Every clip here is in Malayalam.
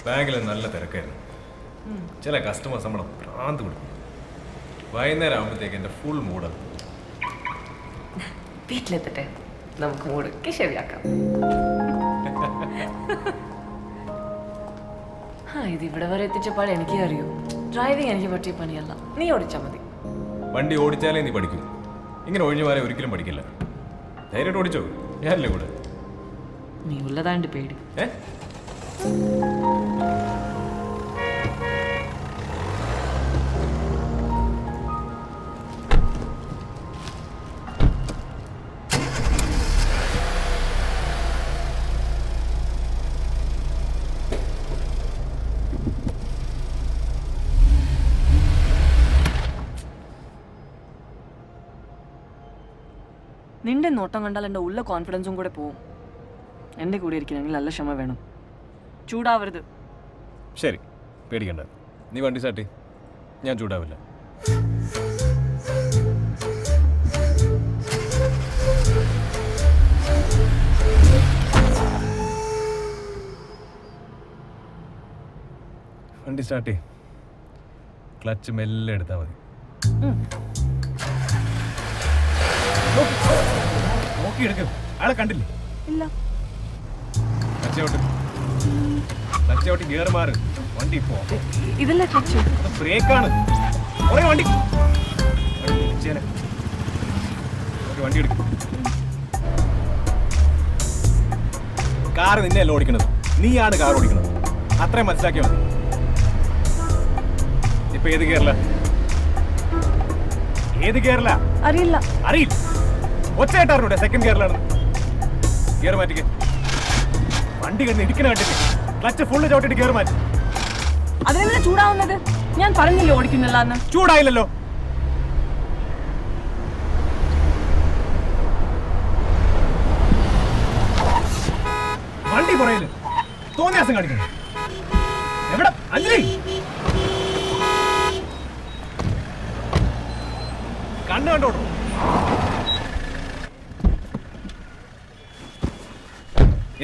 ബാങ്കിൽ നല്ല തിരക്കായിരുന്നു. ചില കസ്റ്റമേഴ്സ് നമ്മളെ ഭ്രാന്ത് കൊടുക്കും. വൈകുന്നേരം ആകുമ്പോഴത്തേക്ക് എൻ്റെ ഫുൾ മൂഡാണ്. വീട്ടിലെത്തട്ടെ, നമുക്ക് മൂടൊക്കെ ശരിയാക്കാം. ഇത് ഇവിടെ വരെ എത്തിച്ചപ്പാട് എനിക്ക് അറിയൂ. ഡ്രൈവിംഗ് എനിക്ക് പറ്റിയ പണിയല്ല, നീ ഓടിച്ചാൽ മതി. വണ്ടി ഓടിച്ചാലേ നീ പഠിക്കൂ. ഇങ്ങനെ ഒഴിഞ്ഞു മാറി ഒരിക്കലും പഠിക്കില്ല. ധൈര്യമായിട്ട് ഓടിച്ചോ, ഞാനല്ലേ കൂടെ. നീ ഉള്ളതാണ്ട് പേടി. നിന്റെ നോട്ടം കണ്ടാൽ എൻ്റെ ഉള്ള കോൺഫിഡൻസും കൂടെ പോവും. എൻ്റെ കൂടെ ഇരിക്കണമെങ്കിൽ നല്ല ക്ഷമ വേണം. ചൂടാവരുത്. ശരി, പേടിക്കണ്ട. നീ വണ്ടി സ്റ്റാർട്ട്, ഞാൻ ചൂടാവില്ല. വണ്ടി സ്റ്റാർട്ട്, ക്ലച്ച് മെല്ലെ എടുത്താൽ മതി. നോക്കി എടുക്കും. ആളെ കണ്ടില്ലേ? ഇല്ല. ക്ലച്ച് ഗിയർ മാറ്. വണ്ടി പോ. ഇതല്ല ക്ലച്ച്, ബ്രേക്കാണ്. വണ്ടി വണ്ടി എടുക്കും. കാറ് നിന്നെയല്ല ഓടിക്കണത്, നീയാണ് കാർ ഓടിക്കണത്. അത്രയും മനസ്സിലാക്കിയാൽ മതി. ഇപ്പൊ ഏത് ഗിയറില? ഏത് ഗിയറില? അറിയില്ല. അറിയില്ല. ഒച്ചയായിട്ടാറിവിടെ സെക്കൻഡ് ഗിയറിലാണ്. ഗിയർ മാറ്റിക്ക്. വണ്ടി കിടന്ന് ഇടിക്കണ കണ്ടിട്ട് ക്ലച്ച് ഫുള്ള് ചവിട്ടിട്ട് ഗിയർ മാറ്റി. അതിനെന്തിനാ ചൂടാവുന്നത്? ഞാൻ പറഞ്ഞില്ലേ ഓടിക്കുന്നില്ല എന്ന്. ചൂടായില്ലല്ലോ. വണ്ടി പുറയില് തോന്നിയാസം കാണിക്കുന്നു. എവിടെ അഞ്ജലി? കണ്ണ് കണ്ടോട്ടോ.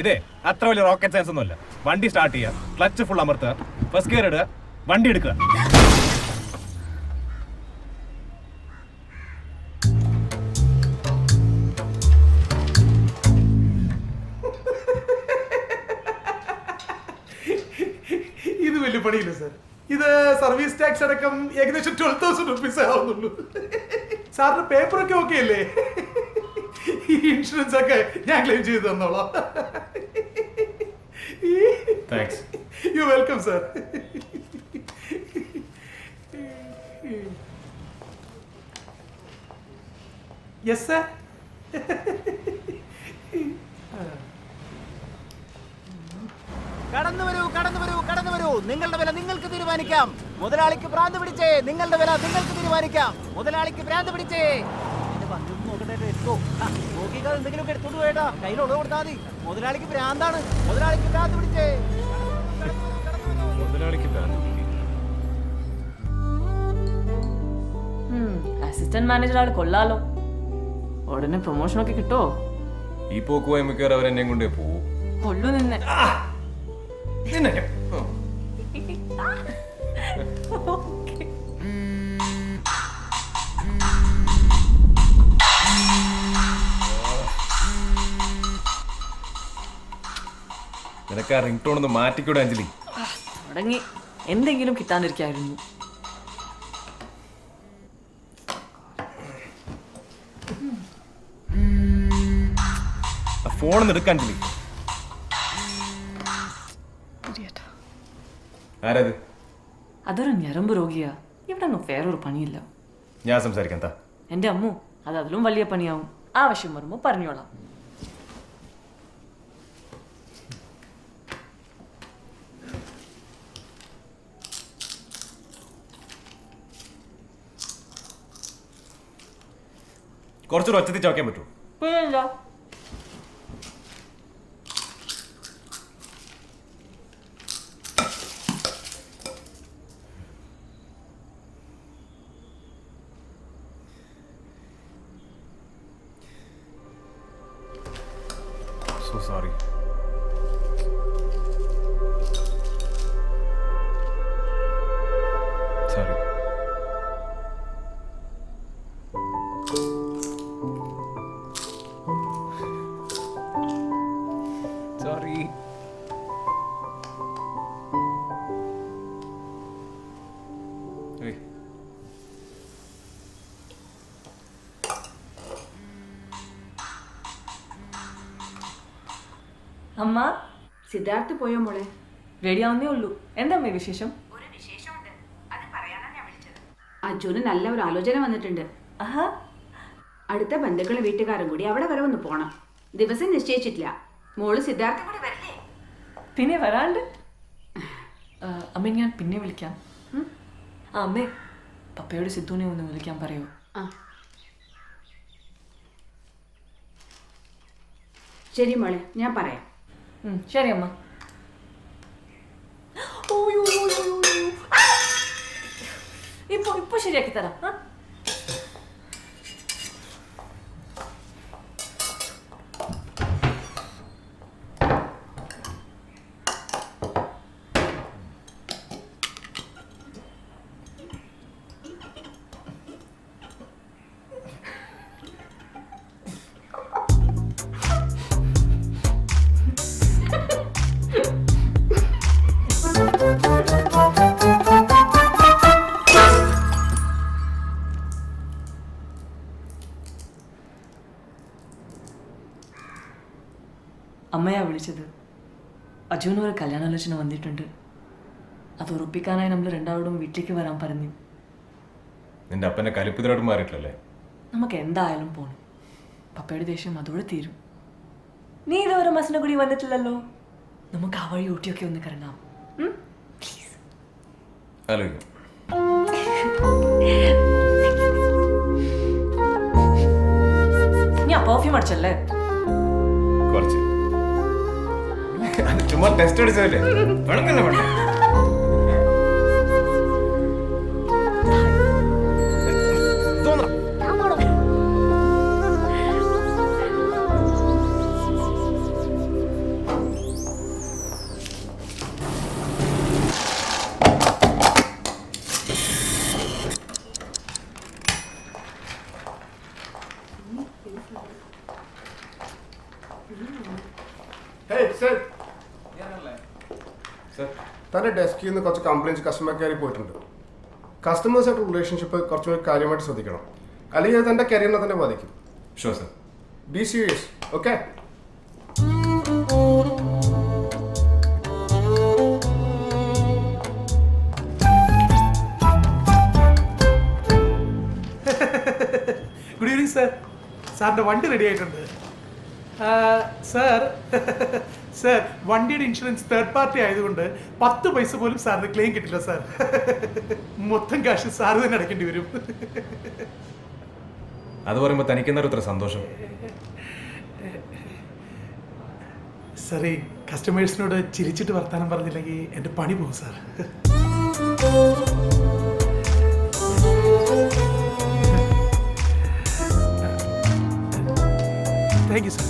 ഇതേ അത്ര വലിയ റോക്കറ്റ് സയൻസ് ഒന്നുമല്ല. വണ്ടി സ്റ്റാർട്ട് ചെയ്യുക, ക്ലച്ച് ഫുൾ അമർത്തുക, ഫസ്റ്റ് ഗിയർ ഇടുക, വണ്ടി എടുക്കുക. ഇത് വലിയ പണിയില്ല സാർ. ഇത് സർവീസ് ടാക്സ് അടക്കം ഏകദേശം 12,000 റുപ്പീസ് ആവുന്നുള്ളൂ. സാറിന് പേപ്പറൊക്കെ ഓക്കെ അല്ലേ? ഈ ഇൻഷുറൻസ് ഒക്കെ ഞാൻ ക്ലെയിം ചെയ്ത് തന്നോളാം. You welcome sir. Yes sir. കടന്നു വരൂ, കടന്നു വരൂ, കടന്നു വരൂ. നിങ്ങളുടെ വില നിങ്ങൾക്ക് തീരുമാനിക്കാം. മുതലാളിക്ക് ഭ്രാന്ത് പിടിച്ചേ. നിങ്ങളുടെ വില നിങ്ങൾക്ക് തീരുമാനിക്കാം. മുതലാളിക്ക് ഭ്രാന്ത് പിടിച്ചേ. നോക്കിക്കാതെ എന്തെങ്കിലുമൊക്കെ എടുത്തോണ്ട് പോയേട്ടാ. കയ്യിലോട് കൊടുത്താൽ മതി. മുതലാളിക്ക് ഭ്രാന്താണ്. മുതലാളിക്ക് ഭ്രാന്ത് പിടിച്ചേ. അസിസ്റ്റന്റ് മാനേജർ ആൾ കൊള്ളാലോ. ഉടനെ പ്രൊമോഷനൊക്കെ കിട്ടോ? ഈ പോക്കുവായി മിക്കവാറും അവരെന്നെ കൊണ്ടേ പോവും. കൊള്ളു നിന്നെ. നിനക്ക് ആ റിംഗ് ടോൺ ഒന്ന് മാറ്റിക്കൂടെ അഞ്ജലി? തുടങ്ങി. എന്തെങ്കിലും കിട്ടാണ്ടിരിക്കായിരുന്നു. ഫോണൊന്ന് എടുക്കാൻ അഞ്ജലി. ആരത്? അതൊരു ഞരമ്പ് രോഗിയാ. ഇവിടെ ഒന്നും വേറൊരു പണിയില്ല. ഞാൻ സംസാരിക്കാം. എന്റെ അമ്മു, അത് അതിലും വലിയ പണിയാവും. ആവശ്യം വരുമ്പോ പറഞ്ഞോളാം. കുറച്ചൊരു ഒച്ചത്തിൽ ചോക്കാൻ പറ്റൂ? പിന്നെന്താ? So sorry. അമ്മ സിദ്ധാർത്ഥ് പോയോ മോളെ? റെഡി ആവുന്നേ ഉള്ളൂ. എന്താ അമ്മേ വിശേഷം? അജുന് നല്ല ഒരു ആലോചന വന്നിട്ടുണ്ട്. ആഹാ, അടുത്ത ബന്ധുക്കളും വീട്ടുകാരും കൂടി അവിടെ വരെ ഒന്ന് പോണം. ദിവസം നിശ്ചയിച്ചിട്ടില്ല. മോള് സിദ്ധാർത്ഥ കൂടി വരില്ലേ? പിന്നെ വരാണ്ട്. അമ്മ ഞാൻ പിന്നെ വിളിക്കാം. ആ അമ്മേ, പപ്പയോട് സിദ്ധുവിനെ ഒന്ന് വിളിക്കാൻ പറയൂ. ആ ശരി മോളെ, ഞാൻ പറയാം. ശരി അമ്മ. ഇപ്പൊ ശരിയാക്കി തരാം. അമ്മയാ വിളിച്ചത്. അജുവിന് ഒരു കല്യാണാലോചന വന്നിട്ടുണ്ട്. അത് ഉറപ്പിക്കാനായി നമ്മൾ രണ്ടാളോടും വീട്ടിലേക്ക് വരാൻ പറഞ്ഞു. നിന്റെ അപ്പന്റെ കലിപ്പിതരോട് മാറിയിട്ടില്ലല്ലേ? നമുക്ക് എന്തായാലും പോണം. പപ്പയുടെ ദേഷ്യം അതോടെ തീരും. നീ ഇതുവരെ മസിനെ കൂടി വന്നിട്ടില്ലല്ലോ. നമുക്ക് ആ വഴി ഊട്ടിയൊക്കെ ഒന്ന് കറങ്ങാം. പ്ലീസ്. ആലോചിക്കും. ഞാൻ പെർഫ്യൂം അടിച്ചല്ലേ? കുറച്ച് ചുമ്മാ ടെസ്റ്റ് അടിച്ചതല്ലേ? വേണം തന്നെ വേണ്ട. തൻ്റെ ഡെസ്കിൽ നിന്ന് കുറച്ച് കംപ്ലയിൻസ് കസ്റ്റമർ കെയറിൽ പോയിട്ടുണ്ട്. കസ്റ്റമേഴ്സായിട്ട് റിലേഷൻഷിപ്പ് കുറച്ചുകൂടി കാര്യമായിട്ട് ശ്രദ്ധിക്കണം, അല്ലെങ്കിൽ അത് തൻ്റെ കരിയറിനെ തന്നെ ബാധിക്കും. Sure sir. Be serious, okay? Good evening sir. സാറിൻ്റെ വണ്ടി റെഡി ആയിട്ടുണ്ട്. സാർ സാർ, വണ്ടിയുടെ ഇൻഷുറൻസ് തേർഡ് പാർട്ടി ആയതുകൊണ്ട് 10 പൈസ പോലും സാറിന് ക്ലെയിം കിട്ടില്ല സാർ. മൊത്തം കാശ് സാറ് തന്നെ അടയ്ക്കേണ്ടി വരും. അത് പറയുമ്പോൾ തനിക്കെന്താ ഇത്ര സന്തോഷം? സാറേ, കസ്റ്റമേഴ്സിനോട് ചിരിച്ചിട്ട് വർത്താനം പറഞ്ഞില്ലെങ്കിൽ എൻ്റെ പണി പോകും സാർ. Thank you sir.